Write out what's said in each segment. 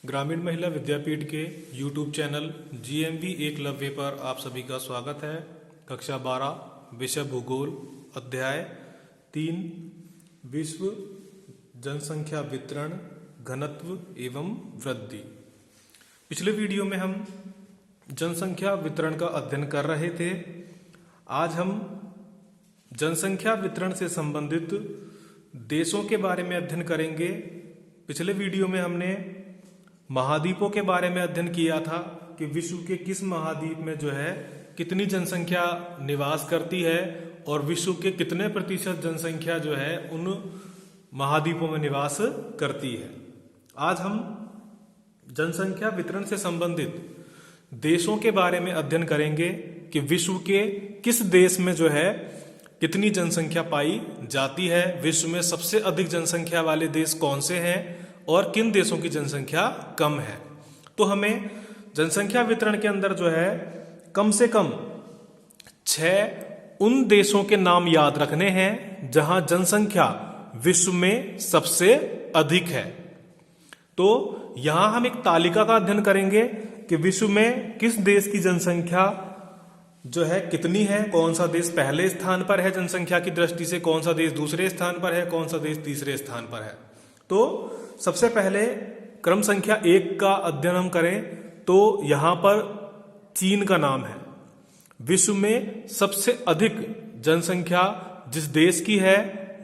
ग्रामीण महिला विद्यापीठ के YouTube चैनल GMV एकलव्य पर आप सभी का स्वागत है। कक्षा 12 विषय भूगोल अध्याय 3 विश्व जनसंख्या वितरण घनत्व एवं वृद्धि। पिछले वीडियो में हम जनसंख्या वितरण का अध्ययन कर रहे थे। आज हम जनसंख्या वितरण से संबंधित देशों के बारे में अध्ययन करेंगे। पिछले वीडियो में हमने महाद्वीपों के बारे में अध्ययन किया था कि विश्व के किस महाद्वीप में जो है कितनी जनसंख्या निवास करती है और विश्व के कितने प्रतिशत जनसंख्या जो है उन महाद्वीपों में निवास करती है। आज हम जनसंख्या वितरण से संबंधित देशों के बारे में अध्ययन करेंगे कि विश्व के किस देश में जो है कितनी जनसंख्या पाई जाती है, विश्व में सबसे अधिक जनसंख्या वाले देश कौन से हैं और किन देशों की जनसंख्या कम है। तो हमें जनसंख्या वितरण के अंदर जो है कम से कम 6 उन देशों के नाम याद रखने हैं जहां जनसंख्या विश्व में सबसे अधिक है। तो यहां हम एक तालिका का अध्ययन करेंगे कि विश्व में किस देश की जनसंख्या जो है कितनी है, कौन सा देश पहले स्थान पर है जनसंख्या की दृष्टि से, कौन सा देश दूसरे स्थान पर है, कौन सा देश तीसरे स्थान पर है। तो सबसे पहले क्रम संख्या 1 का अध्ययन हम करें तो यहां पर चीन का नाम है। विश्व में सबसे अधिक जनसंख्या जिस देश की है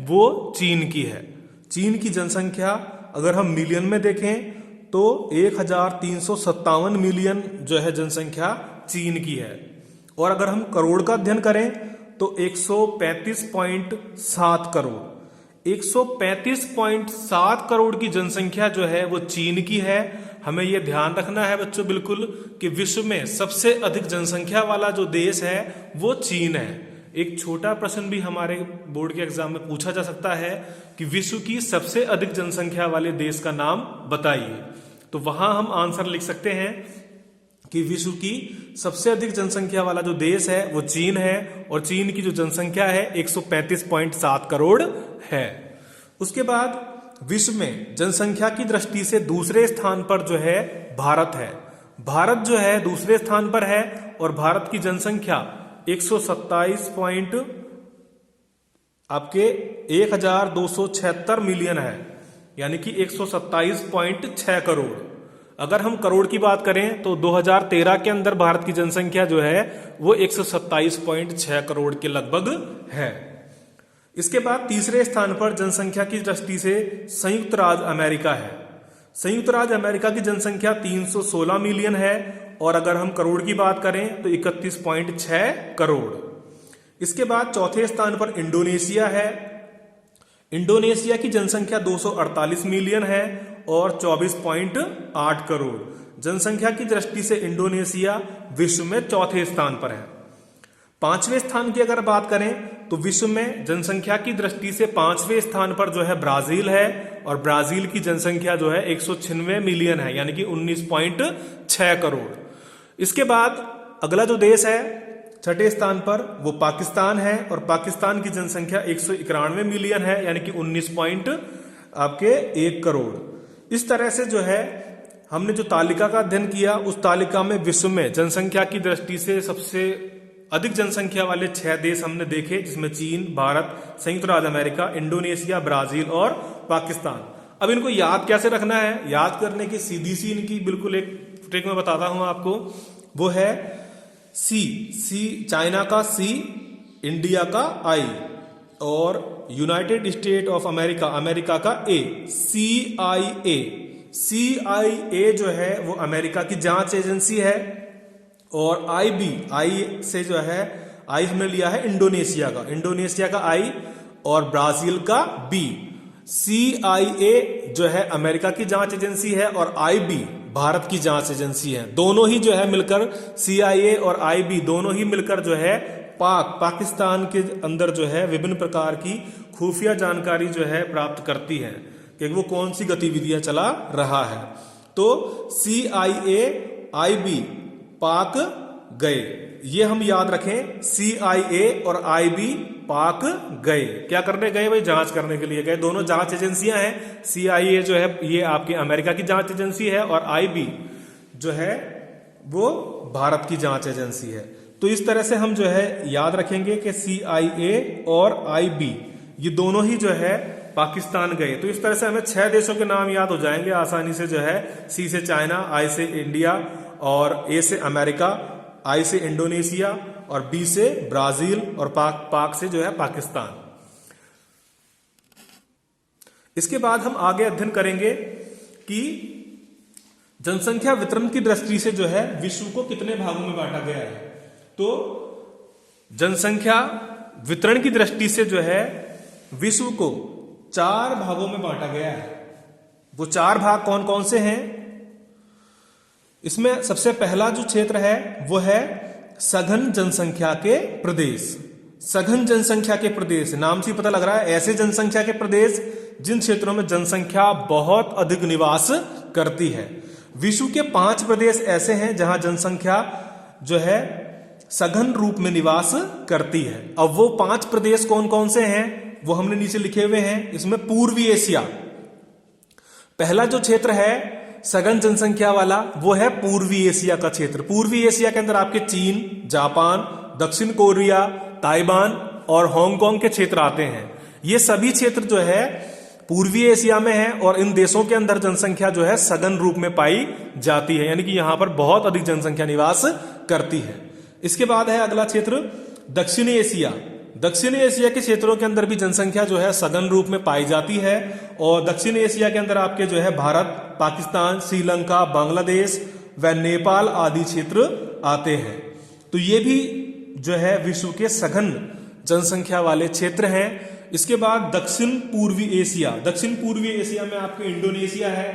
वो चीन की है। चीन की जनसंख्या अगर हम मिलियन में देखें तो 1357 मिलियन जो है जनसंख्या चीन की है। और अगर हम करोड़ का अध्ययन करें तो 135.7 करोड़ 135.7 करोड़ की जनसंख्या जो है वो चीन की है। हमें यह ध्यान रखना है बच्चों बिल्कुल कि विश्व में सबसे अधिक जनसंख्या वाला जो देश है वो चीन है। एक छोटा प्रश्न भी हमारे बोर्ड के एग्जाम में पूछा जा सकता है कि विश्व की सबसे अधिक जनसंख्या वाले देश का नाम बताइए। तो वहां हम आंसर लिख सकते हैं कि विश्व की सबसे अधिक जनसंख्या वाला जो देश है वो चीन है और चीन की जो जनसंख्या है 135.7 करोड़ है। उसके बाद विश्व में जनसंख्या की दृष्टि से दूसरे स्थान पर जो है भारत है। भारत जो है दूसरे स्थान पर है और भारत की जनसंख्या 1276 मिलियन है, यानी कि 127.6 करोड़। अगर हम करोड़ की बात करें तो 2013 के अंदर भारत की जनसंख्या जो है वो 127.6 करोड़ के लगभग है। इसके बाद तीसरे स्थान पर जनसंख्या की दृष्टि से संयुक्त राज्य अमेरिका है। संयुक्त राज्य अमेरिका की जनसंख्या 316 मिलियन है और अगर हम करोड़ की बात करें तो 31.6 करोड़। इसके बाद चौथे स्थान पर इंडोनेशिया है। इंडोनेशिया की जनसंख्या 248 मिलियन है और 24.8 करोड़। जनसंख्या की दृष्टि से इंडोनेशिया विश्व में चौथे स्थान पर है। पांचवें स्थान की अगर बात करें तो विश्व में जनसंख्या की दृष्टि से पांचवें स्थान पर जो है ब्राजील है और ब्राजील की जनसंख्या जो है 196 मिलियन है, यानी कि 19.6 करोड़। इसके बाद अगला जो देश है छठे स्थान पर वो पाकिस्तान है और पाकिस्तान की जनसंख्या 191 मिलियन है, यानी कि 19.1 करोड़। इस तरह से जो है हमने जो तालिका का अध्ययन किया उस तालिका में विश्व में जनसंख्या की दृष्टि से सबसे अधिक जनसंख्या वाले 6 देश हमने देखे, जिसमें चीन, भारत, संयुक्त राज्य अमेरिका, इंडोनेशिया, ब्राजील और पाकिस्तान। अब इनको याद कैसे रखना है? याद करने की सीधी सी इनकी बिल्कुल एक ट्रिक मैं बताता हूं आपको। वो है सी चाइना का सी, इंडिया का आई और United state of America America का ए, CIA जो है वो अमेरिका की जांच एजेंसी है और आई से जो है आई हमने लिया है इंडोनेशिया का आई और ब्राजील का बी। CIA जो है अमेरिका की जांच एजेंसी है और IB भारत की जांच एजेंसी है। दोनों ही जो है मिलकर CIA और IB दोनों ही मिलकर जो है पाकिस्तान के अंदर जो है विभिन्न प्रकार की खुफिया जानकारी जो है प्राप्त करती है कि वो कौन सी गतिविधियां चला रहा है। तो CIA, IB पाक गए। ये हम याद रखें, CIA और IB पाक गए। क्या करने गए भाई? जांच करने के लिए गए। दोनों जांच एजेंसियां हैं। CIA जो है ये आपकी अमेरिका की जांच एजेंसी है और IB जो है वो भारत की जांच एजेंसी है। तो इस तरह से हम जो है याद रखेंगे कि CIA और IB ये दोनों ही जो है पाकिस्तान गए। तो इस तरह से हमें 6 देशों के नाम याद हो जाएंगे आसानी से जो है। C से चाइना, I से इंडिया और A से अमेरिका, I से इंडोनेशिया और B से ब्राजील और पाक से जो है पाकिस्तान। इसके बाद हम आगे अध्ययन करेंगे कि जनसंख्या वितरण की दृष्टि से जो है विश्व को कितने भागों में बांटा गया है। तो जनसंख्या वितरण की दृष्टि से जो है विश्व को 4 भागों में बांटा गया है। वो 4 भाग कौन कौन से हैं? इसमें सबसे पहला जो क्षेत्र है वो है सघन जनसंख्या के प्रदेश। सघन जनसंख्या के प्रदेश, नाम से पता लग रहा है, ऐसे जनसंख्या के प्रदेश जिन क्षेत्रों में जनसंख्या बहुत अधिक निवास करती है। विश्व के 5 प्रदेश ऐसे हैं जहां जनसंख्या जो है सघन रूप में निवास करती है। अब वो 5 प्रदेश कौन कौन से हैं वो हमने नीचे लिखे हुए हैं। इसमें पूर्वी एशिया, पहला जो क्षेत्र है सघन जनसंख्या वाला वो है पूर्वी एशिया का क्षेत्र। पूर्वी एशिया के अंदर आपके चीन, जापान, दक्षिण कोरिया, ताइवान और हांगकांग के क्षेत्र आते हैं। ये सभी क्षेत्र जो है पूर्वी एशिया में है और इन देशों के अंदर जनसंख्या जो है सघन रूप में पाई जाती है, यानी कि यहां पर बहुत अधिक जनसंख्या निवास करती है। इसके बाद है अगला क्षेत्र दक्षिणी एशिया। दक्षिणी एशिया के क्षेत्रों के अंदर भी जनसंख्या जो है सघन रूप में पाई जाती है और दक्षिण एशिया के अंदर आपके जो है भारत, पाकिस्तान, श्रीलंका, बांग्लादेश व नेपाल आदि क्षेत्र आते हैं। तो ये भी जो है विश्व के सघन जनसंख्या वाले क्षेत्र हैं। इसके बाद दक्षिण पूर्वी एशिया। दक्षिण पूर्वी एशिया में आपके इंडोनेशिया है,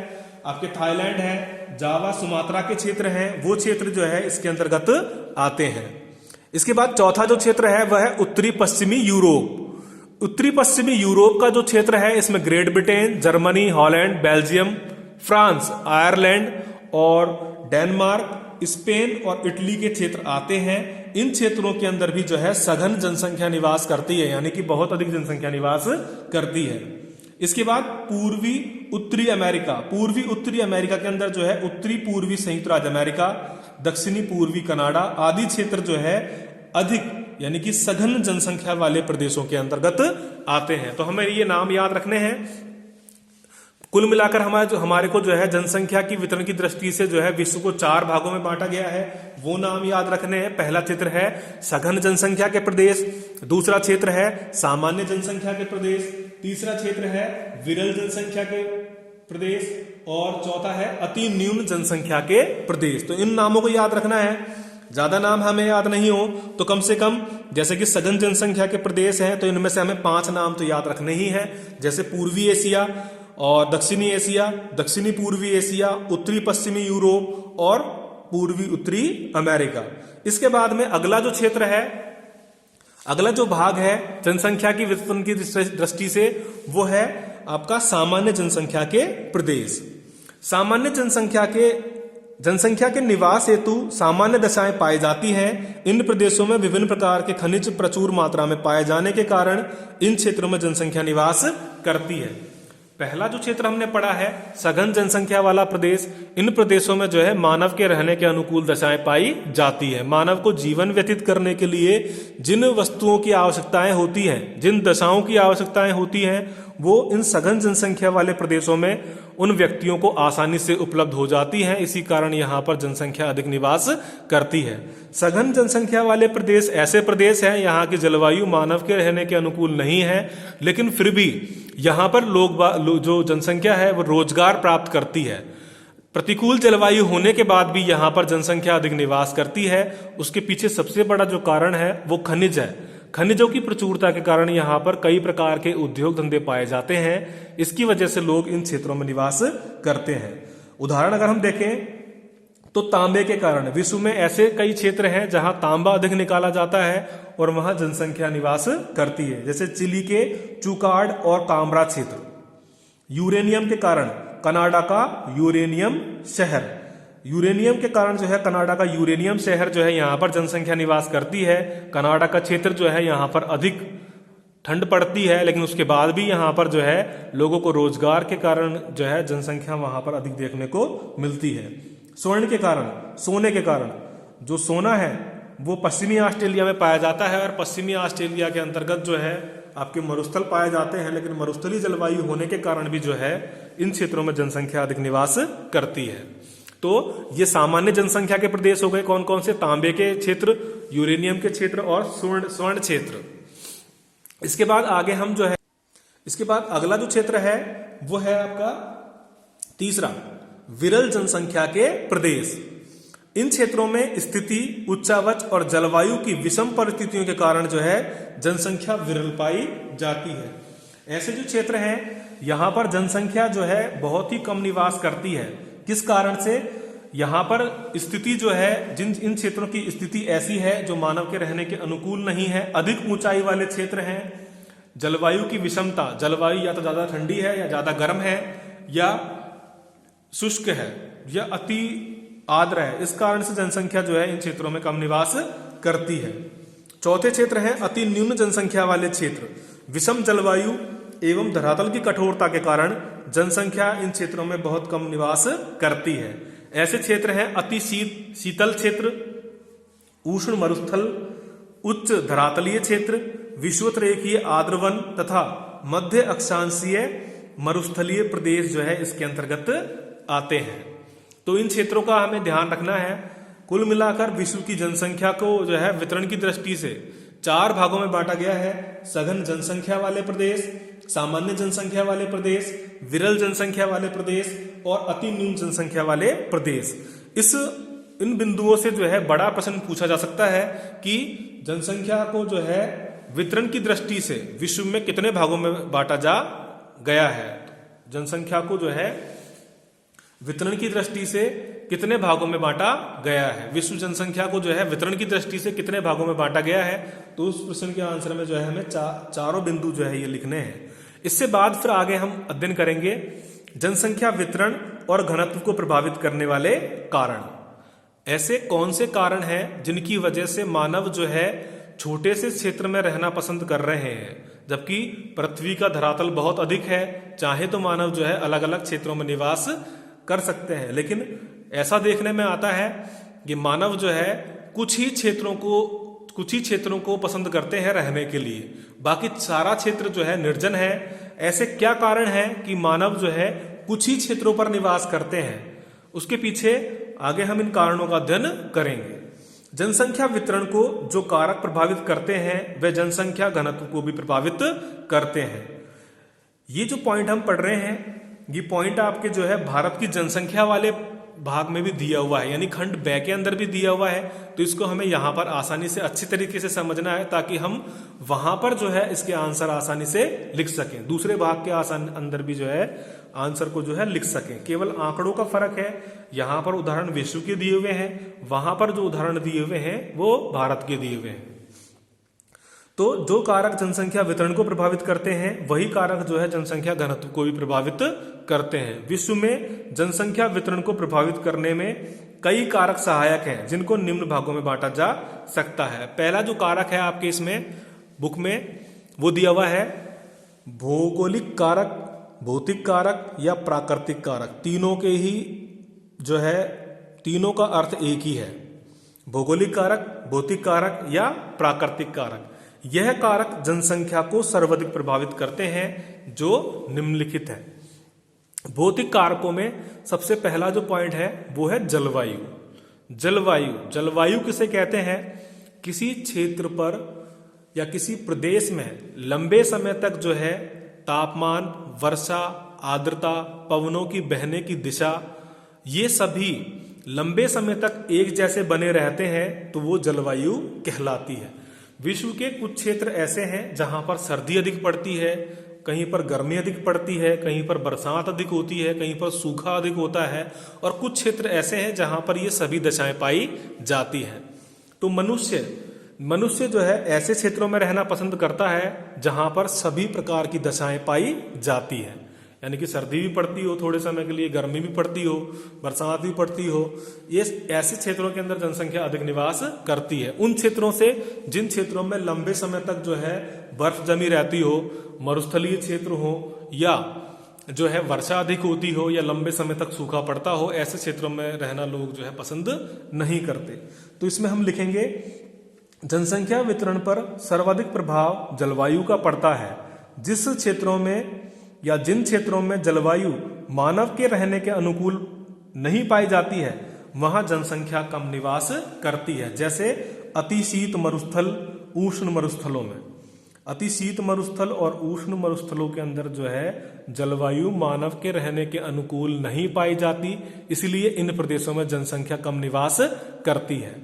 आपके थाईलैंड है, जावा, सुमात्रा के क्षेत्र हैं। वो क्षेत्र जो है इसके अंतर्गत आते हैं। इसके बाद चौथा जो क्षेत्र है वह है उत्तरी पश्चिमी यूरोप। उत्तरी पश्चिमी यूरोप का जो क्षेत्र है इसमें great Britain, Germany, Holland, Belgium, France, Ireland और डेनमार्क, स्पेन और इटली के क्षेत्र आते हैं। इन क्षेत्रों के अंदर भी जो है सघन जनसंख्या निवास करती है, यानी कि बहुत अधिक जनसंख्या निवास करती है। इसके बाद पूर्वी उत्तरी अमेरिका। पूर्वी उत्तरी अमेरिका के अंदर जो है उत्तरी पूर्वी संयुक्त राज्य अमेरिका, दक्षिणी पूर्वी कनाडा आदि क्षेत्र जो है अधिक यानी कि सघन जनसंख्या वाले प्रदेशों के अंतर्गत आते हैं। तो हमें ये नाम याद रखने हैं। कुल मिलाकर हमारे को जो है जनसंख्या की वितरण की दृष्टि से जो है विश्व को 4 भागों में बांटा गया है। वो नाम याद रखने हैं। पहला क्षेत्र है सघन जनसंख्या के प्रदेश, दूसरा क्षेत्र है सामान्य जनसंख्या के प्रदेश, तीसरा क्षेत्र है विरल जनसंख्या के प्रदेश और चौथा है अति न्यून जनसंख्या के प्रदेश। तो इन नामों को याद रखना है। ज्यादा नाम हमें याद नहीं हो तो कम से कम, जैसे कि सघन जनसंख्या के प्रदेश हैं तो इनमें से हमें 5 नाम तो याद रखने ही है, जैसे पूर्वी एशिया और दक्षिणी एशिया, दक्षिणी पूर्वी एशिया, उत्तरी पश्चिमी यूरोप और पूर्वी उत्तरी अमेरिका। इसके बाद में अगला जो क्षेत्र है, अगला जो भाग है जनसंख्या की वितरण की दृष्टि से वो है आपका सामान्य जनसंख्या के प्रदेश। सामान्य जनसंख्या के निवास हेतु सामान्य दशाएं पाई जाती हैं। इन प्रदेशों में विभिन्न प्रकार के खनिज प्रचुर मात्रा में पाए जाने के कारण इन क्षेत्रों में जनसंख्या निवास करती है। पहला जो क्षेत्र हमने पढ़ा है सघन जनसंख्या वाला प्रदेश, इन प्रदेशों में जो है मानव के रहने के अनुकूल दशाएं पाई जाती है। मानव को जीवन व्यतीत करने के लिए जिन वस्तुओं की आवश्यकताएं होती हैं, जिन दशाओं की आवश्यकताएं होती हैं, वो इन सघन जनसंख्या वाले प्रदेशों में उन व्यक्तियों को आसानी से उपलब्ध हो जाती हैं। इसी कारण यहाँ पर जनसंख्या अधिक निवास करती है। सघन जनसंख्या वाले प्रदेश ऐसे प्रदेश हैं यहाँ की जलवायु मानव के रहने के अनुकूल नहीं है, लेकिन फिर भी यहाँ पर जो जनसंख्या है वो रोजगार प्राप्त करती है। प्रतिकूल जलवायु होने के बाद भी यहाँ पर जनसंख्या अधिक निवास करती है। उसके पीछे सबसे बड़ा जो कारण है वो खनिज है। खनिजों की प्रचुरता के कारण यहाँ पर कई प्रकार के उद्योग धंधे पाए जाते हैं। इसकी वजह से लोग इन क्षेत्रों में निवास करते हैं। उदाहरण अगर हम देखें तो तांबे के कारण विश्व में ऐसे कई क्षेत्र हैं जहां तांबा अधिक निकाला जाता है और वहां जनसंख्या निवास करती है, जैसे चिली के चुकाड और कामरा क्षेत्र। यूरेनियम के कारण कनाडा का यूरेनियम शहर, यूरेनियम के कारण जो है कनाडा का यूरेनियम शहर जो है यहाँ पर जनसंख्या निवास करती है। कनाडा का क्षेत्र जो है यहाँ पर अधिक ठंड पड़ती है, लेकिन उसके बाद भी यहाँ पर जो है लोगों को रोजगार के कारण जो है जनसंख्या वहां पर अधिक देखने को मिलती है। स्वर्ण के कारण, सोने के कारण, जो सोना है वो पश्चिमी ऑस्ट्रेलिया में पाया जाता है और पश्चिमी ऑस्ट्रेलिया के अंतर्गत जो है आपके मरुस्थल पाए जाते हैं, लेकिन मरुस्थलीय जलवायु होने के कारण भी जो है इन क्षेत्रों में जनसंख्या अधिक निवास करती है। तो ये सामान्य जनसंख्या के प्रदेश हो गए कौन कौन से, तांबे के क्षेत्र, यूरेनियम के क्षेत्र और स्वर्ण क्षेत्र। इसके बाद आगे हम जो है, इसके बाद अगला जो क्षेत्र है वो है आपका तीसरा, विरल जनसंख्या के प्रदेश। इन क्षेत्रों में स्थिति, उच्चावच और जलवायु की विषम परिस्थितियों के कारण जो है जनसंख्या विरल पाई जाती है। ऐसे जो क्षेत्र हैं यहां पर जनसंख्या जो है बहुत ही कम निवास करती है। किस कारण से? यहां पर स्थिति जो है, इन क्षेत्रों की स्थिति ऐसी है जो मानव के रहने के अनुकूल नहीं है। अधिक ऊंचाई वाले क्षेत्र हैं, जलवायु की विषमता, जलवायु या तो ज्यादा ठंडी है या ज्यादा गर्म है या शुष्क है या अति आर्द्र है। इस कारण से जनसंख्या जो है इन क्षेत्रों में कम निवास करती है। चौथे क्षेत्र है अति न्यून जनसंख्या वाले क्षेत्र। विषम जलवायु एवं धरातल की कठोरता के कारण जनसंख्या इन क्षेत्रों में बहुत कम निवास करती है। ऐसे क्षेत्र हैं अति शीतल क्षेत्र, उष्ण मरुस्थल, उच्च धरातलीय क्षेत्र, विषुवतरेखीय आर्द्र वन तथा मध्य अक्षांशीय मरुस्थलीय प्रदेश जो है इसके अंतर्गत आते हैं। तो इन क्षेत्रों का हमें ध्यान रखना है। कुल मिलाकर विश्व की जनसंख्या को जो है वितरण की दृष्टि से 4 भागों में बांटा गया है। सघन जनसंख्या वाले प्रदेश, सामान्य जनसंख्या वाले प्रदेश, विरल जनसंख्या वाले प्रदेश और अति न्यून जनसंख्या वाले प्रदेश। इन बिंदुओं से जो है बड़ा प्रश्न पूछा जा सकता है कि जनसंख्या को जो है वितरण की दृष्टि से विश्व में कितने भागों में बांटा जा गया है। जनसंख्या को जो है वितरण की दृष्टि से कितने भागों में बांटा गया है, विश्व जनसंख्या को जो है वितरण की दृष्टि से कितने भागों में बांटा गया है। तो उस प्रश्न के आंसर में जो है हमें चारों बिंदु जो है ये लिखने हैं। इससे बाद फिर आगे हम अध्ययन करेंगे जनसंख्या वितरण और घनत्व को प्रभावित करने वाले कारण। ऐसे कौन से कारण हैं जिनकी वजह से मानव जो है छोटे से क्षेत्र में रहना पसंद कर रहे हैं, जबकि पृथ्वी का धरातल बहुत अधिक है। चाहे तो मानव जो है अलग अलग क्षेत्रों में निवास कर सकते हैं, लेकिन ऐसा देखने में आता है कि मानव जो है कुछ ही क्षेत्रों को पसंद करते हैं रहने के लिए, बाकी सारा क्षेत्र जो है निर्जन है। ऐसे क्या कारण है कि मानव जो है कुछ ही क्षेत्रों पर निवास करते हैं? उसके पीछे आगे हम इन कारणों का अध्ययन करेंगे। जनसंख्या वितरण को जो कारक प्रभावित करते हैं वे जनसंख्या घनत्व को भी प्रभावित करते हैं। ये जो पॉइंट हम पढ़ रहे हैं, ये पॉइंट आपके जो है भारत की जनसंख्या वाले भाग में भी दिया हुआ है, यानी खंड ब के अंदर भी दिया हुआ है। तो इसको हमें यहाँ पर आसानी से अच्छी तरीके से समझना है ताकि हम वहां पर जो है इसके आंसर आसानी से लिख सकें, दूसरे भाग के अंदर भी जो है आंसर को जो है लिख सकें। केवल आंकड़ों का फर्क है, यहाँ पर उदाहरण विश्व के दिए हुए हैं, वहां पर जो उदाहरण दिए हुए हैं वो भारत के दिए हुए हैं। तो जो कारक जनसंख्या वितरण को प्रभावित करते हैं वही कारक जो है जनसंख्या घनत्व को भी प्रभावित करते हैं। विश्व में जनसंख्या वितरण को प्रभावित करने में कई कारक सहायक हैं जिनको निम्न भागों में बांटा जा सकता है। पहला जो कारक है आपके इसमें बुक में वो दिया हुआ है भौगोलिक कारक, भौतिक कारक या प्राकृतिक कारक। तीनों के ही जो है तीनों का अर्थ एक ही है, भौगोलिक कारक, भौतिक कारक या प्राकृतिक कारक। यह कारक जनसंख्या को सर्वाधिक प्रभावित करते हैं जो निम्नलिखित है। भौतिक कारकों में सबसे पहला जो पॉइंट है वो है जलवायु। जलवायु किसे कहते हैं? किसी क्षेत्र पर या किसी प्रदेश में लंबे समय तक जो है तापमान, वर्षा, आर्द्रता, पवनों की बहने की दिशा, ये सभी लंबे समय तक एक जैसे बने रहते हैं तो वो जलवायु कहलाती है। विश्व के कुछ क्षेत्र ऐसे हैं जहां पर सर्दी अधिक पड़ती है, कहीं पर गर्मी अधिक पड़ती है, कहीं पर बरसात अधिक होती है, कहीं पर सूखा अधिक होता है, और कुछ क्षेत्र ऐसे हैं जहां पर ये सभी दशाएं पाई जाती हैं। तो मनुष्य जो है ऐसे क्षेत्रों में रहना पसंद करता है जहां पर सभी प्रकार की दशाएं पाई जाती हैं। यानी कि सर्दी भी पड़ती हो थोड़े समय के लिए, गर्मी भी पड़ती हो, बरसात भी पड़ती हो, ये ऐसे क्षेत्रों के अंदर जनसंख्या अधिक निवास करती है। उन क्षेत्रों से जिन क्षेत्रों में लंबे समय तक जो है बर्फ जमी रहती हो, मरुस्थलीय क्षेत्र हो, या जो है वर्षा अधिक होती हो, या लंबे समय तक सूखा पड़ता हो, ऐसे क्षेत्रों में रहना लोग जो है पसंद नहीं करते। तो इसमें हम लिखेंगे जनसंख्या वितरण पर सर्वाधिक प्रभाव जलवायु का पड़ता है। जिस क्षेत्रों में या जिन क्षेत्रों में जलवायु मानव के रहने के अनुकूल नहीं पाई जाती है वहां जनसंख्या कम निवास करती है। जैसे अति शीत मरुस्थल, उष्ण मरुस्थलों में, अति शीत मरुस्थल और उष्ण मरुस्थलों के अंदर जो है जलवायु मानव के रहने के अनुकूल नहीं पाई जाती, इसलिए इन प्रदेशों में जनसंख्या कम निवास करती है।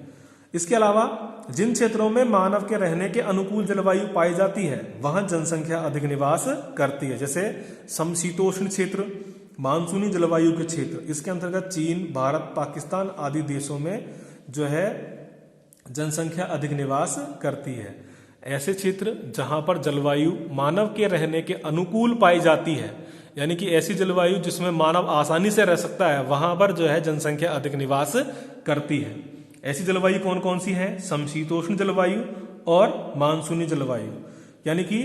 इसके अलावा जिन क्षेत्रों में मानव के रहने के अनुकूल जलवायु पाई जाती है वहां जनसंख्या अधिक निवास करती है। जैसे समशीतोष्ण क्षेत्र, मानसूनी जलवायु के क्षेत्र, इसके अंतर्गत चीन, भारत, पाकिस्तान आदि देशों में जो है जनसंख्या अधिक निवास करती है। ऐसे क्षेत्र जहां पर जलवायु मानव के रहने के अनुकूल पाई जाती है, यानी कि ऐसी जलवायु जिसमें मानव आसानी से रह सकता है, वहां पर जो है जनसंख्या अधिक निवास करती है। ऐसी जलवायु कौन कौन सी है? समशीतोष्ण जलवायु और मानसूनी जलवायु। यानी कि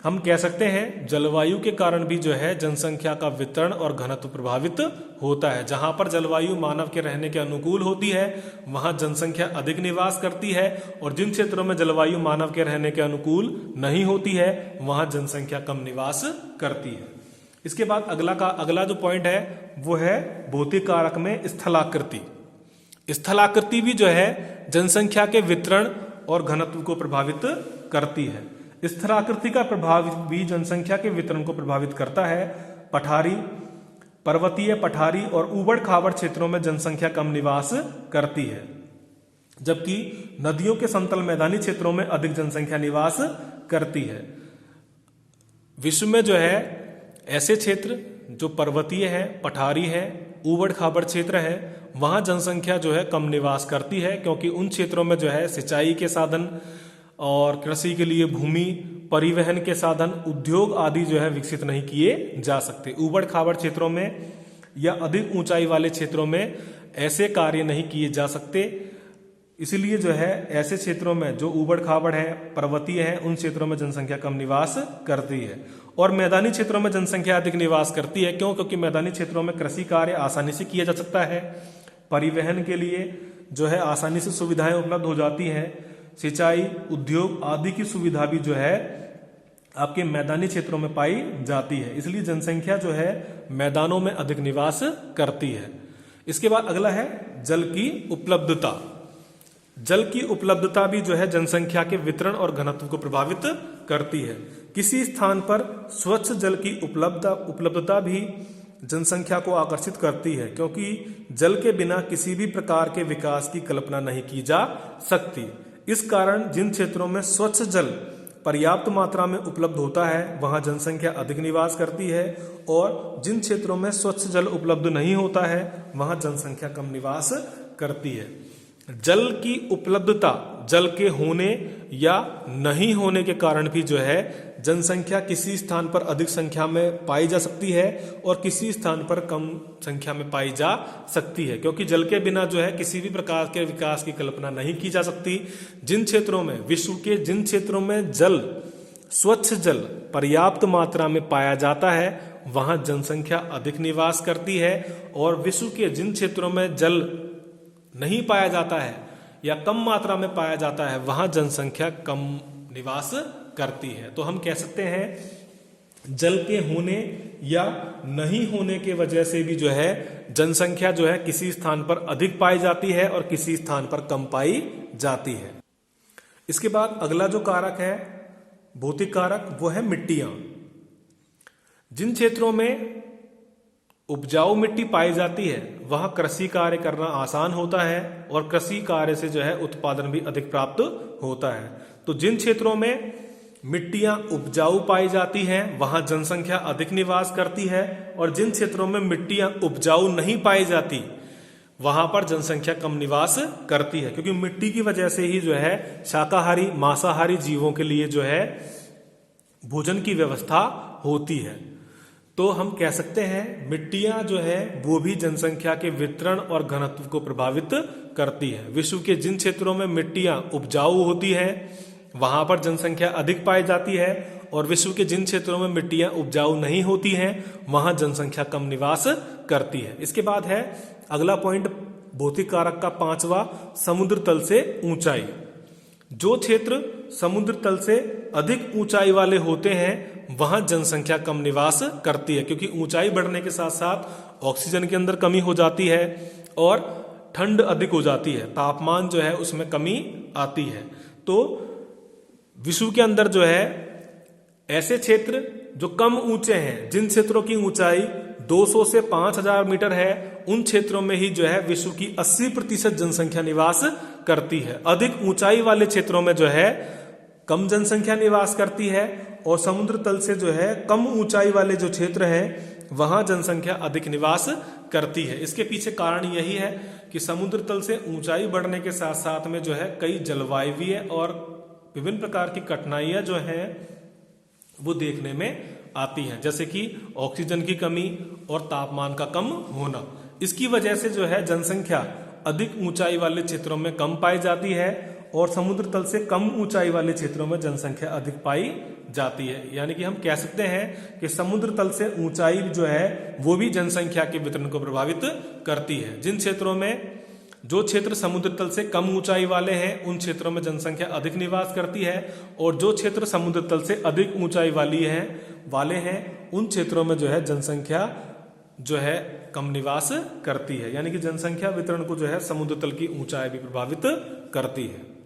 हम कह सकते हैं जलवायु के कारण भी जो है जनसंख्या का वितरण और घनत्व प्रभावित होता है। जहां पर जलवायु मानव के रहने के अनुकूल होती है वहां जनसंख्या अधिक निवास करती है, और जिन क्षेत्रों में जलवायु मानव के रहने के अनुकूल नहीं होती है वहां जनसंख्या कम निवास करती है। इसके बाद अगला जो पॉइंट है वो है भौतिक कारक में स्थलाकृति। स्थलाकृति भी जो है जनसंख्या के वितरण और घनत्व को प्रभावित करती है। स्थलाकृति का प्रभाव भी जनसंख्या के वितरण को प्रभावित करता है। पठारी, पर्वतीय पठारी और ऊबड़ खाबड़ क्षेत्रों में जनसंख्या कम निवास करती है, जबकि नदियों के समतल मैदानी क्षेत्रों में अधिक जनसंख्या निवास करती है। विश्व में जो है ऐसे क्षेत्र जो पर्वतीय है, पठारी है, ऊबड़ खाबड़ क्षेत्र है, वहां जनसंख्या जो है कम निवास करती है, क्योंकि उन क्षेत्रों में जो है सिंचाई के साधन और कृषि के लिए भूमि, परिवहन के साधन, उद्योग आदि जो है विकसित नहीं किए जा सकते। ऊबड़ खाबड़ क्षेत्रों में या अधिक ऊंचाई वाले क्षेत्रों में ऐसे कार्य नहीं किए जा सकते, इसलिए जो है ऐसे क्षेत्रों में जो ऊबड़ खाबड़ है, पर्वतीय है, उन क्षेत्रों में जनसंख्या कम निवास करती है। और मैदानी क्षेत्रों में जनसंख्या अधिक निवास करती है। क्यों? क्योंकि मैदानी क्षेत्रों में कृषि कार्य आसानी से किया जा सकता है, परिवहन के लिए जो है आसानी से सुविधाएं उपलब्ध हो जाती हैं, सिंचाई, उद्योग आदि की सुविधा भी जो है आपके मैदानी क्षेत्रों में पाई जाती है, इसलिए जनसंख्या जो है मैदानों में अधिक निवास करती है। इसके बाद अगला है जल की उपलब्धता। जल की उपलब्धता भी जो है जनसंख्या के वितरण और घनत्व को प्रभावित करती है। किसी स्थान पर स्वच्छ जल की उपलब्धता भी जनसंख्या को आकर्षित करती है, क्योंकि जल के बिना किसी भी प्रकार के विकास की कल्पना नहीं की जा सकती। इस कारण जिन क्षेत्रों में स्वच्छ जल पर्याप्त मात्रा में उपलब्ध होता है वहां जनसंख्या अधिक निवास करती है, और जिन क्षेत्रों में स्वच्छ जल उपलब्ध नहीं होता है वहां जनसंख्या कम निवास करती है। जल की उपलब्धता जल के होने या नहीं होने के कारण भी जो है जनसंख्या किसी स्थान पर अधिक संख्या में पाई जा सकती है और किसी स्थान पर कम संख्या में पाई जा सकती है, क्योंकि जल के बिना जो है किसी भी प्रकार के विकास की कल्पना नहीं की जा सकती। जिन क्षेत्रों में विश्व के जिन क्षेत्रों में जल, स्वच्छ जल पर्याप्त मात्रा में पाया जाता है वहां जनसंख्या अधिक निवास करती है, और विश्व के जिन क्षेत्रों में जल नहीं पाया जाता है या कम मात्रा में पाया जाता है वहां जनसंख्या कम निवास करती है। तो हम कह सकते हैं जल के होने या नहीं होने के वजह से भी जो है जनसंख्या जो है किसी स्थान पर अधिक पाई जाती है और किसी स्थान पर कम पाई जाती है। इसके बाद अगला जो कारक है भौतिक कारक वो है मिट्टियां। जिन क्षेत्रों में उपजाऊ मिट्टी पाई जाती है वहां कृषि कार्य करना आसान होता है और कृषि कार्य से जो है उत्पादन भी अधिक प्राप्त होता है। तो जिन क्षेत्रों में मिट्टियां उपजाऊ पाई जाती हैं वहां जनसंख्या अधिक निवास करती है, और जिन क्षेत्रों में मिट्टियां उपजाऊ नहीं पाई जाती वहां पर जनसंख्या कम निवास करती है, क्योंकि मिट्टी की वजह से ही जो है शाकाहारी मांसाहारी जीवों के लिए जो है भोजन की व्यवस्था होती है। तो हम कह सकते हैं मिट्टियां जो है वो भी जनसंख्या के वितरण और घनत्व को प्रभावित करती है। विश्व के जिन क्षेत्रों में मिट्टियां उपजाऊ होती है वहां पर जनसंख्या अधिक पाई जाती है, और विश्व के जिन क्षेत्रों में मिट्टियां उपजाऊ नहीं होती हैं वहां जनसंख्या कम निवास करती है। इसके बाद है अगला पॉइंट, भौतिक कारक का 5वां, समुद्र तल से ऊंचाई। जो क्षेत्र समुद्र तल से अधिक ऊंचाई वाले होते हैं वहां जनसंख्या कम निवास करती है, क्योंकि ऊंचाई बढ़ने के साथ साथ ऑक्सीजन के अंदर कमी हो जाती है और ठंड अधिक हो जाती है, तापमान जो है उसमें कमी आती है। तो विश्व के अंदर जो है ऐसे क्षेत्र जो कम ऊंचे हैं, जिन क्षेत्रों की ऊंचाई 200 से 5000 मीटर है, उन क्षेत्रों में ही जो है विश्व की 80% जनसंख्या निवास करती है। अधिक ऊंचाई वाले क्षेत्रों में जो है कम जनसंख्या निवास करती है, और समुद्र तल से जो है कम ऊंचाई वाले जो क्षेत्र हैं वहां जनसंख्या अधिक निवास करती है। इसके पीछे कारण यही है कि समुद्र तल से ऊंचाई बढ़ने के साथ साथ में जो है कई जलवायवीय और विभिन्न प्रकार की कठिनाइयां जो हैं वो देखने में आती हैं, जैसे कि ऑक्सीजन की कमी और तापमान का कम होना। इसकी वजह से जो है जनसंख्या अधिक ऊंचाई वाले क्षेत्रों में कम पाई जाती है, और समुद्र तल से कम ऊंचाई वाले क्षेत्रों में जनसंख्या अधिक पाई जाती है। यानी कि हम कह सकते हैं कि समुद्र तल से ऊंचाई जो है वो भी जनसंख्या के वितरण को प्रभावित करती है। जिन क्षेत्रों में, जो क्षेत्र समुद्र तल से कम ऊंचाई वाले हैं उन क्षेत्रों में जनसंख्या अधिक निवास करती है, और जो क्षेत्र समुद्र तल से अधिक ऊंचाई वाले हैं उन क्षेत्रों में जो है जनसंख्या जो है कम निवास करती है। यानी कि जनसंख्या वितरण को जो है समुद्र तल की ऊंचाई भी प्रभावित करती है।